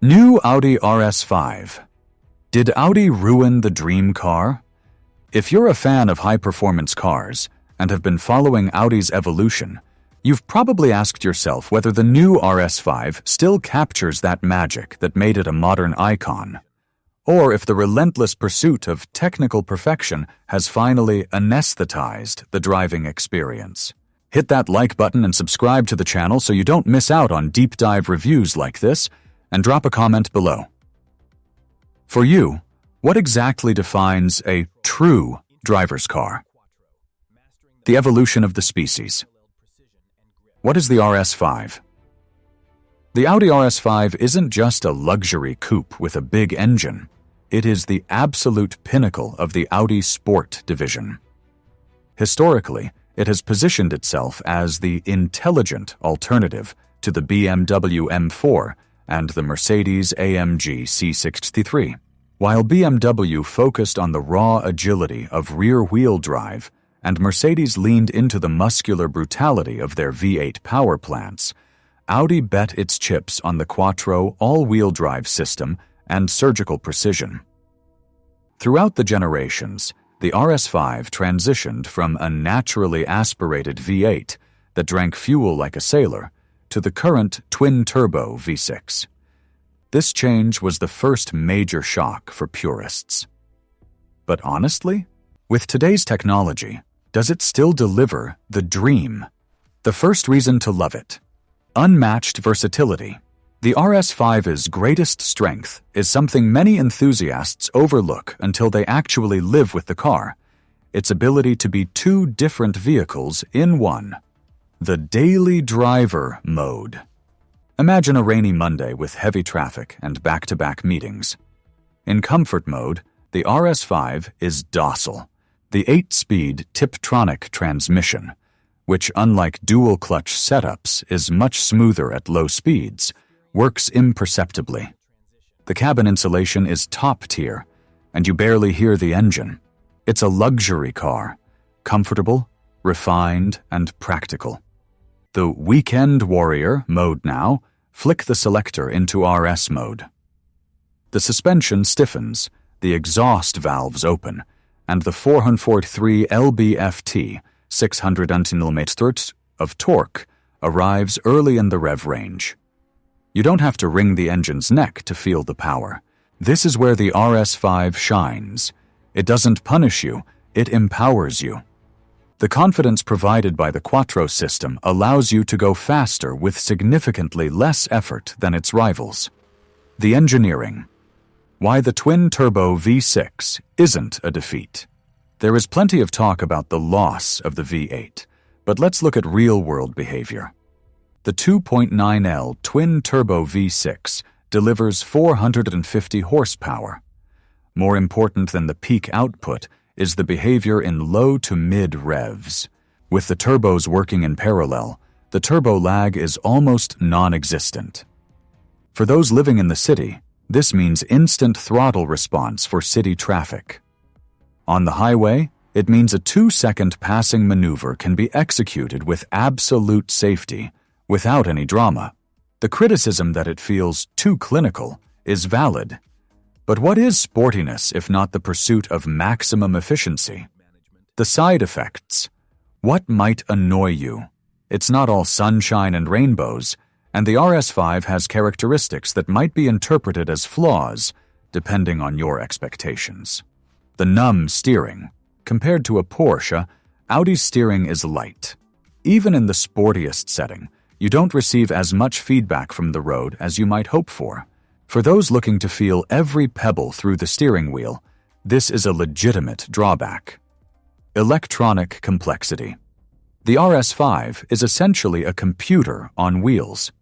New Audi RS5. Did Audi ruin the dream car? If you're a fan of high-performance cars and have been following Audi's evolution, you've probably asked yourself whether the new RS5 still captures that magic that made it a modern icon, or if the relentless pursuit of technical perfection has finally anesthetized the driving experience. Hit that like button and subscribe to the channel so you don't miss out on deep dive reviews like this, and drop a comment below. For you, what exactly defines a true driver's car? The evolution of the species. What is the RS5? The Audi RS5 isn't just a luxury coupe with a big engine. It is the absolute pinnacle of the Audi Sport division. Historically, it has positioned itself as the intelligent alternative to the BMW M4 and the Mercedes-AMG C63. While BMW focused on the raw agility of rear-wheel drive and Mercedes leaned into the muscular brutality of their V8 power plants, Audi bet its chips on the Quattro all-wheel drive system and surgical precision. Throughout the generations, the RS5 transitioned from a naturally aspirated V8 that drank fuel like a sailor to the current twin-turbo V6. This change was the first major shock for purists. But honestly, with today's technology, does it still deliver the dream? The first reason to love it: unmatched versatility. The RS5's greatest strength is something many enthusiasts overlook until they actually live with the car: its ability to be two different vehicles in one. The daily driver mode. Imagine a rainy Monday with heavy traffic and back-to-back meetings. In comfort mode, the RS5 is docile. The 8-speed Tiptronic transmission, which unlike dual-clutch setups is much smoother at low speeds, works imperceptibly. The cabin insulation is top-tier, and you barely hear the engine. It's a luxury car, comfortable, refined, and practical. The Weekend Warrior mode now, flick the selector into RS mode. The suspension stiffens, the exhaust valves open, and the 443 lb-ft 600 Nm of torque arrives early in the rev range. You don't have to wring the engine's neck to feel the power. This is where the RS5 shines. It doesn't punish you, it empowers you. The confidence provided by the Quattro system allows you to go faster with significantly less effort than its rivals. The engineering. Why the twin-turbo V6 isn't a defeat. There is plenty of talk about the loss of the V8, but let's look at real-world behavior. The 2.9L twin-turbo V6 delivers 450 horsepower. More important than the peak output is the behavior in low to mid revs. With the turbos working in parallel, the turbo lag is almost non-existent. For those living in the city, this means instant throttle response for city traffic. On the highway, it means a 2-second passing maneuver can be executed with absolute safety, without any drama. The criticism that it feels too clinical is valid. But what is sportiness if not the pursuit of maximum efficiency? The side effects. What might annoy you? It's not all sunshine and rainbows, and the RS5 has characteristics that might be interpreted as flaws, depending on your expectations. The numb steering. Compared to a Porsche, Audi's steering is light. Even in the sportiest setting, you don't receive as much feedback from the road as you might hope for. For those looking to feel every pebble through the steering wheel, this is a legitimate drawback. Electronic complexity. The RS5 is essentially a computer on wheels.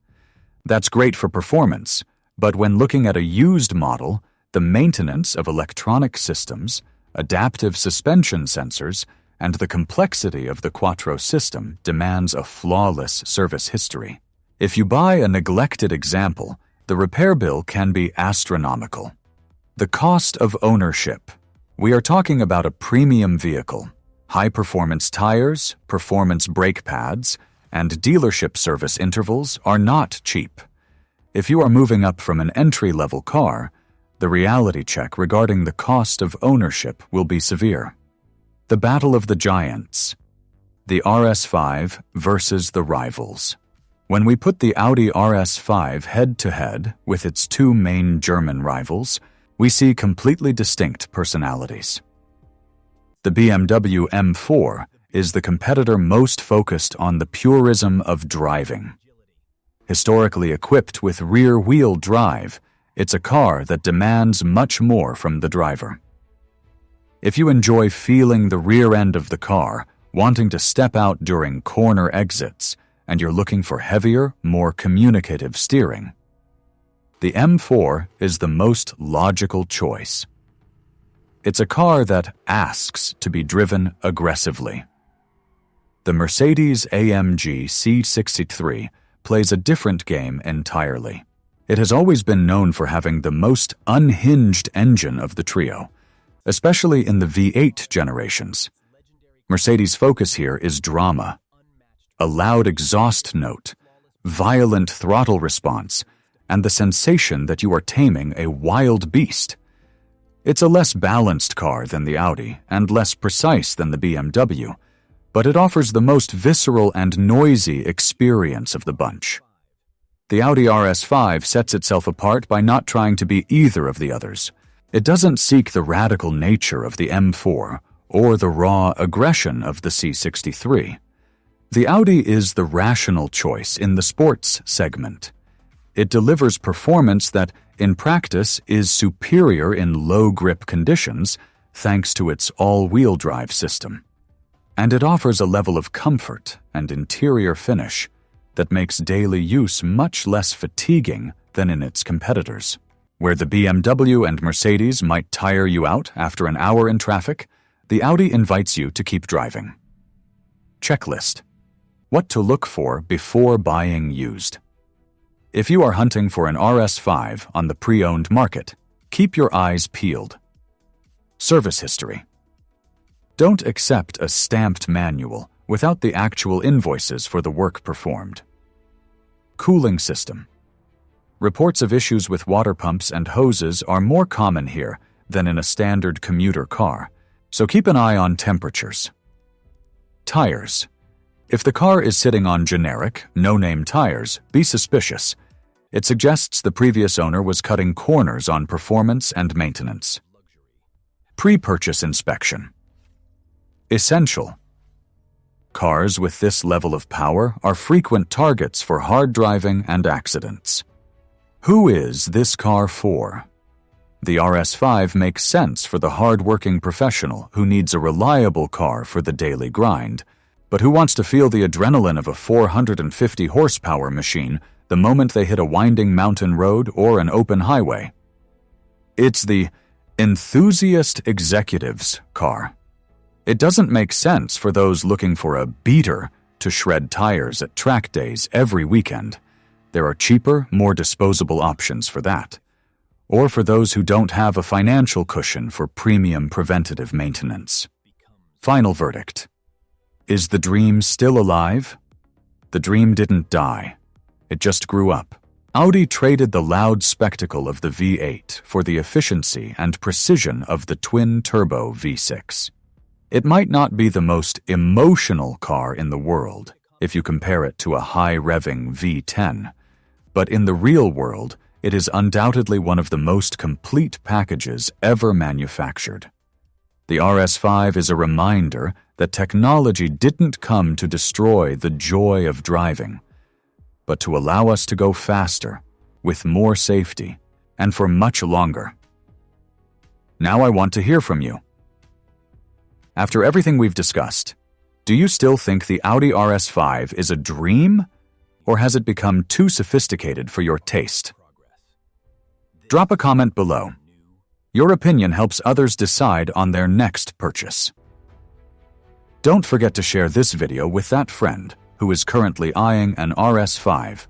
That's great for performance, but when looking at a used model, the maintenance of electronic systems, adaptive suspension sensors, and the complexity of the Quattro system demands a flawless service history. If you buy a neglected example, the repair bill can be astronomical. The cost of ownership. We are talking about a premium vehicle. High-performance tires, performance brake pads, and dealership service intervals are not cheap. If you are moving up from an entry-level car, the reality check regarding the cost of ownership will be severe. The battle of the giants. The RS5 versus the rivals. When we put the Audi RS5 head-to-head with its two main German rivals, we see completely distinct personalities. The BMW M4 is the competitor most focused on the purism of driving. Historically equipped with rear-wheel drive, it's a car that demands much more from the driver. If you enjoy feeling the rear end of the car, wanting to step out during corner exits, and you're looking for heavier, more communicative steering, the M4 is the most logical choice. It's a car that asks to be driven aggressively. The Mercedes-AMG C63 plays a different game entirely. It has always been known for having the most unhinged engine of the trio, especially in the V8 generations. Mercedes' focus here is drama. A loud exhaust note, violent throttle response, and the sensation that you are taming a wild beast. It's a less balanced car than the Audi and less precise than the BMW, but it offers the most visceral and noisy experience of the bunch. The Audi RS5 sets itself apart by not trying to be either of the others. It doesn't seek the radical nature of the M4 or the raw aggression of the C63. The Audi is the rational choice in the sports segment. It delivers performance that, in practice, is superior in low-grip conditions thanks to its all-wheel drive system. And it offers a level of comfort and interior finish that makes daily use much less fatiguing than in its competitors. Where the BMW and Mercedes might tire you out after an hour in traffic, the Audi invites you to keep driving. Checklist. What to look for before buying used. If you are hunting for an RS5 on the pre-owned market, keep your eyes peeled. Service history. Don't accept a stamped manual without the actual invoices for the work performed. Cooling system. Reports of issues with water pumps and hoses are more common here than in a standard commuter car, so keep an eye on temperatures. Tires. If the car is sitting on generic, no-name tires, be suspicious. It suggests the previous owner was cutting corners on performance and maintenance. Pre-purchase inspection. Essential. Cars with this level of power are frequent targets for hard driving and accidents. Who is this car for? The RS5 makes sense for the hard-working professional who needs a reliable car for the daily grind, but who wants to feel the adrenaline of a 450 horsepower machine the moment they hit a winding mountain road or an open highway. It's the enthusiast executive's car. It doesn't make sense for those looking for a beater to shred tires at track days every weekend. There are cheaper, more disposable options for that. Or for those who don't have a financial cushion for premium preventative maintenance. Final verdict. Is the dream still alive? The dream didn't die. It just grew up. Audi traded the loud spectacle of the V8 for the efficiency and precision of the twin-turbo V6. It might not be the most emotional car in the world if you compare it to a high-revving V10, but in the real world, it is undoubtedly one of the most complete packages ever manufactured. The RS5 is a reminder that technology didn't come to destroy the joy of driving, but to allow us to go faster, with more safety, and for much longer. Now I want to hear from you. After everything we've discussed, do you still think the Audi RS5 is a dream, or has it become too sophisticated for your taste? Drop a comment below. Your opinion helps others decide on their next purchase. Don't forget to share this video with that friend who is currently eyeing an RS5,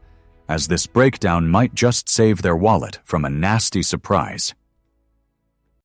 as this breakdown might just save their wallet from a nasty surprise.